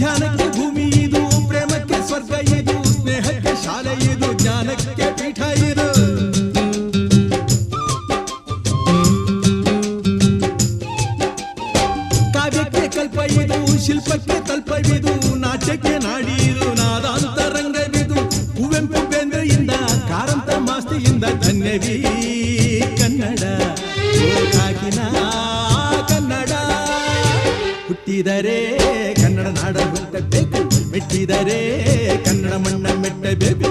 ಧ್ಯಾನಕ್ಕೆ ಭೂಮಿ ಇದು, ಪ್ರೇಮಕ್ಕೆ ಸ್ವರ್ಗ ಇದು, ಸ್ನೇಹಕ್ಕೆ ಶಾಲೆ ಇದು, ಜ್ಞಾನಕ್ಕೆ ಪೀಠ ಇದು. ಕಾವ್ಯಕ್ಕೆ ಕಲ್ಪ ಇದು, ಶಿಲ್ಪಕ್ಕೆ ತಲ್ಪವಿದು, ನಾಟ್ಯಕ್ಕೆ ನಾಡಿ ಇದು, ನಾದಾಂತರಂಗವಿದು. ಕುವೆಂಪು ಬೇಂದ್ರೆಯಿಂದ ಕಾರಂತ ಮಾಸ್ತಿಯಿಂದ ಧನ್ಯವೀ ಕನ್ನಡ, ಕಾಕಿನ ಕನ್ನಡ. ಹುಟ್ಟಿದರೆ ಕನ್ನಡ ನಾಡ ಹುಟ್ಟಬೇಕು, ಮೆಟ್ಟಿದರೆ ಕನ್ನಡ ಮಣ್ಣ ಮೆಟ್ಟಬೇಕು.